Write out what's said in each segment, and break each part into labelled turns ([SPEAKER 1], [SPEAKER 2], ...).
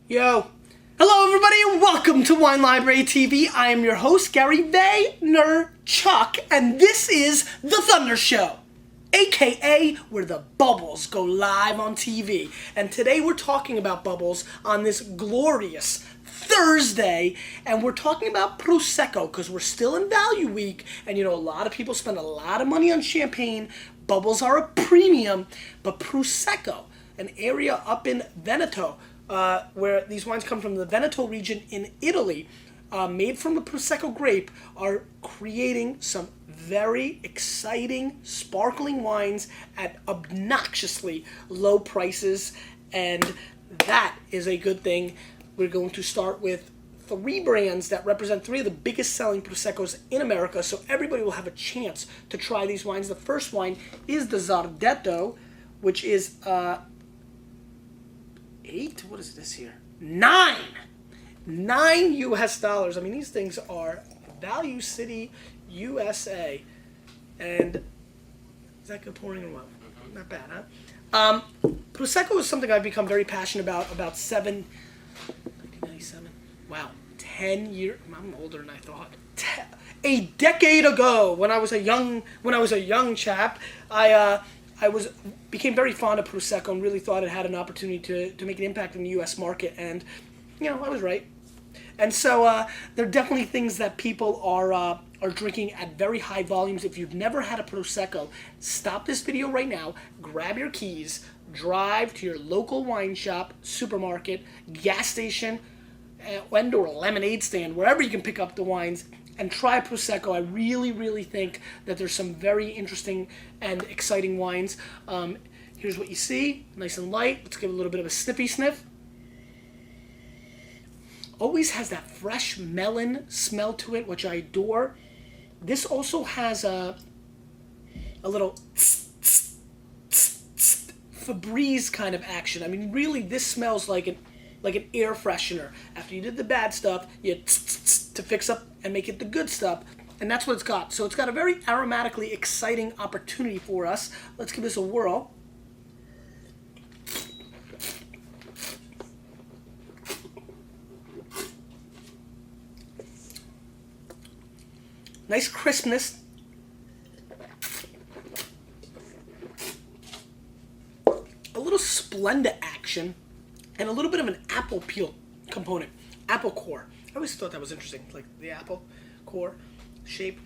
[SPEAKER 1] Yo. Hello everybody and welcome to Wine Library TV. I am your host, Gary Vaynerchuk, and this is The Thunder Show, aka where the bubbles go live on TV. And today we're talking about bubbles on this glorious Thursday, and we're talking about Prosecco because we're still in Value Week, and you know, a lot of people spend a lot of money on champagne. Bubbles are a premium, but Prosecco, an area up in Veneto, where these wines come from the Veneto region in Italy, made from the Prosecco grape, are creating some very exciting, sparkling wines at obnoxiously low prices, and that is a good thing. We're going to start with three brands that represent three of the biggest selling Proseccos in America, so everybody will have a chance to try these wines. The first wine is the Zardetto, which is what is this here? $9 US. I mean, these things are Value City, USA. And is that good pouring or what? Not bad, huh? Prosecco is something I've become very passionate about 1997. Wow, 10 years. I'm older than I thought. A decade ago, when I was a young chap, I became very fond of Prosecco and really thought it had an opportunity to make an impact in the U.S. market, and you know, I was right. And so there are definitely things that people are drinking at very high volumes. If you've never had a Prosecco, stop this video right now, grab your keys, drive to your local wine shop, supermarket, gas station, and or a lemonade stand, wherever you can pick up the wines, and try a Prosecco. I really think that there's some very interesting and exciting wines. Here's what you see, nice and light. Let's give it a little bit of a sniffy sniff. Always has that fresh melon smell to it, which I adore. This also has a little Febreze kind of action. I mean, really, this smells like an air freshener. After you did the bad stuff, you to fix up and make it the good stuff, and that's what it's got. So it's got a very aromatically exciting opportunity for us. Let's give this a whirl. Nice crispness. A little Splenda action, and a little bit of an apple peel component. Apple core. I always thought that was interesting, like the apple core shape.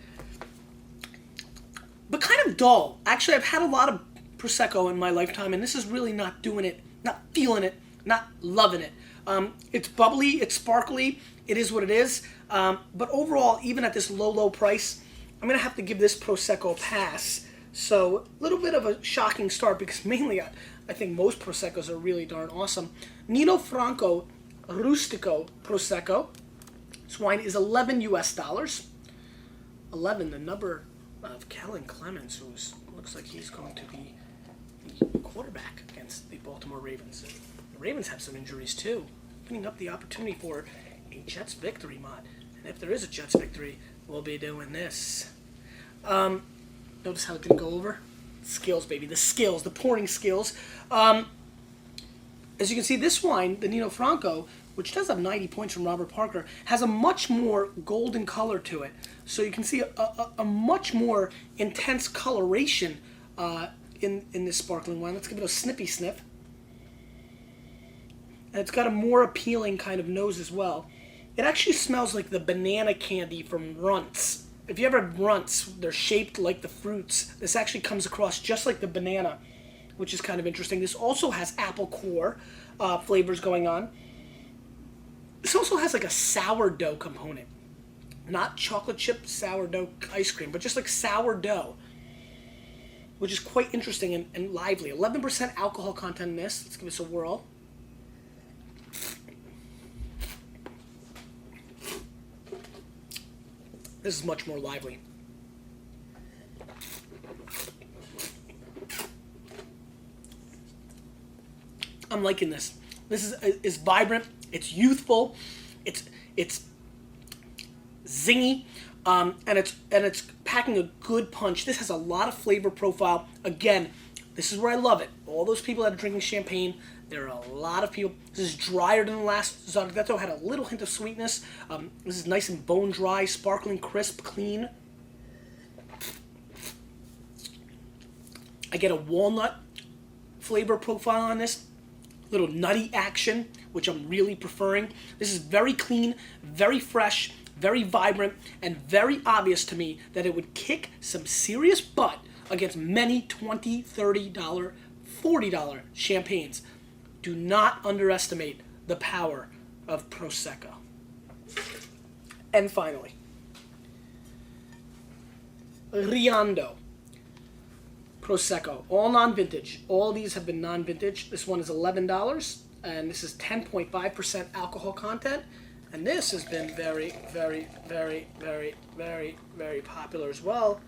[SPEAKER 1] But kind of dull. Actually, I've had a lot of Prosecco in my lifetime, and this is really not doing it, not feeling it, not loving it. It's bubbly, it's sparkly, it is what it is. But overall, even at this low price, I'm going to have to give this Prosecco a pass. So, a little bit of a shocking start, because mainly I think most Proseccos are really darn awesome. Nino Franco Rustico Prosecco. This wine is $11 US. 11, the number of Kellen Clemens, who looks like he's going to be the quarterback against the Baltimore Ravens. The Ravens have some injuries too, opening up the opportunity for a Jets victory mod. And if there is a Jets victory, we'll be doing this. Notice how it didn't go over? Skills, baby. The skills, the pouring skills. As you can see, this wine, the Nino Franco, which does have 90 points from Robert Parker, has a much more golden color to it. So you can see a much more intense coloration in this sparkling wine. Let's give it a snippy sniff. And it's got a more appealing kind of nose as well. It actually smells like the banana candy from Runts. If you ever have Runts, they're shaped like the fruits. This actually comes across just like the banana, which is kind of interesting. This also has apple core flavors going on. This also has like a sourdough component. Not chocolate chip sourdough ice cream, but just like sourdough, which is quite interesting and lively. 11% alcohol content in this. Let's give this a whirl. This is much more lively. I'm liking this. This is vibrant. It's youthful. It's zingy, and it's packing a good punch. This has a lot of flavor profile. Again, This is where I love it. All those people that are drinking champagne, there are a lot of people. This is drier than the last Zardetto. Had a little hint of sweetness. This is nice and bone dry, sparkling, crisp, clean. I get a walnut flavor profile on this. Little nutty action, which I'm really preferring. This is very clean, very fresh, very vibrant, and very obvious to me that it would kick some serious butt against many $20, $30, $40 champagnes. Do not underestimate the power of Prosecco. And finally, Riando. Prosecco, all non-vintage. All these have been non-vintage. This one is $11, and this is 10.5% alcohol content. And this has been very, very, very, very, very, very popular as well.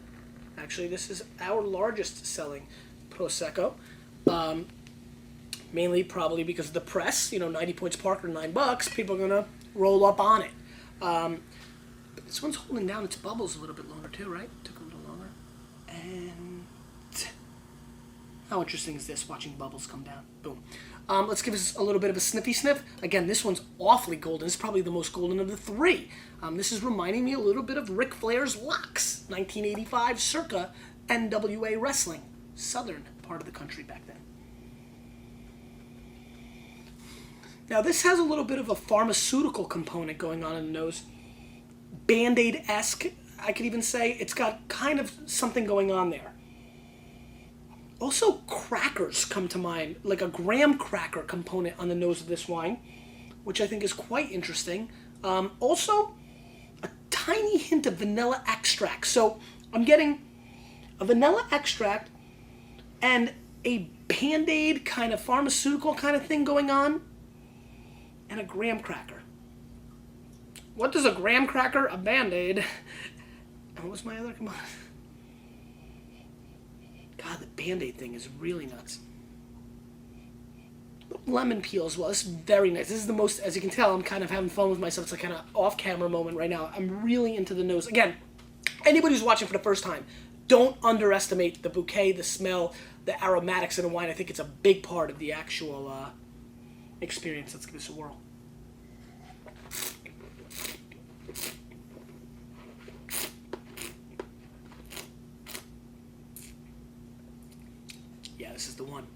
[SPEAKER 1] Actually, this is our largest selling Prosecco. Mainly probably because of the press. 90 Points Parker, $9. People are going to roll up on it. But this one's holding down its bubbles a little bit longer too, right? Took a little longer. And how interesting is this, watching bubbles come down? Boom. Let's give us a little bit of a sniffy sniff. Again, this one's awfully golden. It's probably the most golden of the three. This is reminding me a little bit of Ric Flair's Locks, 1985, circa NWA Wrestling, southern part of the country back then. Now, this has a little bit of a pharmaceutical component going on in the nose. Band-Aid-esque, I could even say. It's got kind of something going on there. Also, crackers come to mind, like a graham cracker component on the nose of this wine, which I think is quite interesting. Also, a tiny hint of vanilla extract. So I'm getting a vanilla extract and a Band-Aid kind of pharmaceutical kind of thing going on, and a graham cracker. What does a graham cracker? A Band-Aid. And what was my other component? God, the Band-Aid thing is really nuts. Lemon peel as well. This is very nice. This is the most, as you can tell, I'm kind of having fun with myself. It's a kind of off-camera moment right now. I'm really into the nose. Again, anybody who's watching for the first time, don't underestimate the bouquet, the smell, the aromatics in a wine. I think it's a big part of the actual experience. Let's give this a whirl. Yeah, this is the one.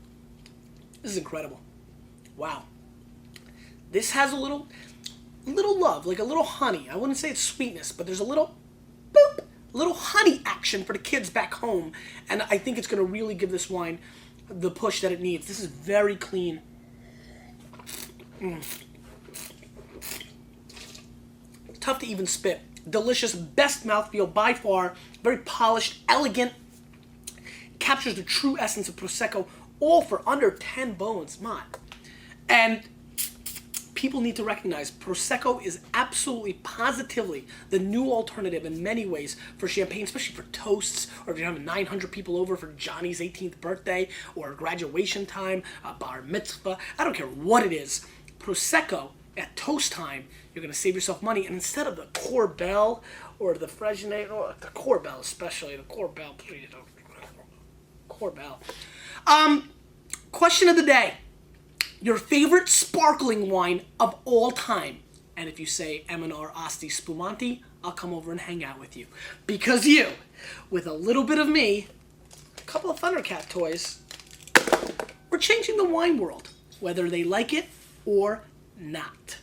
[SPEAKER 1] This is incredible. Wow. This has a little love, like a little honey. I wouldn't say it's sweetness, but there's a little boop, little honey action for the kids back home. And I think it's going to really give this wine the push that it needs. This is very clean. Tough to even spit. Delicious, best mouthfeel by far. Very polished, elegant. Captures the true essence of Prosecco, all for under 10 bones. My. And people need to recognize Prosecco is absolutely, positively the new alternative in many ways for champagne, especially for toasts, or if you're having 900 people over for Johnny's 18th birthday, or graduation time, a bar mitzvah. I don't care what it is. Prosecco at toast time, you're going to save yourself money, and instead of the Corbel or the Fresnay, or the Corbel especially, the Corbel, please don't. Corbel. Question of the day. Your favorite sparkling wine of all time. And if you say M&R Asti Spumante, I'll come over and hang out with you. Because you, with a little bit of me, a couple of Thundercat toys, we're changing the wine world, whether they like it or not.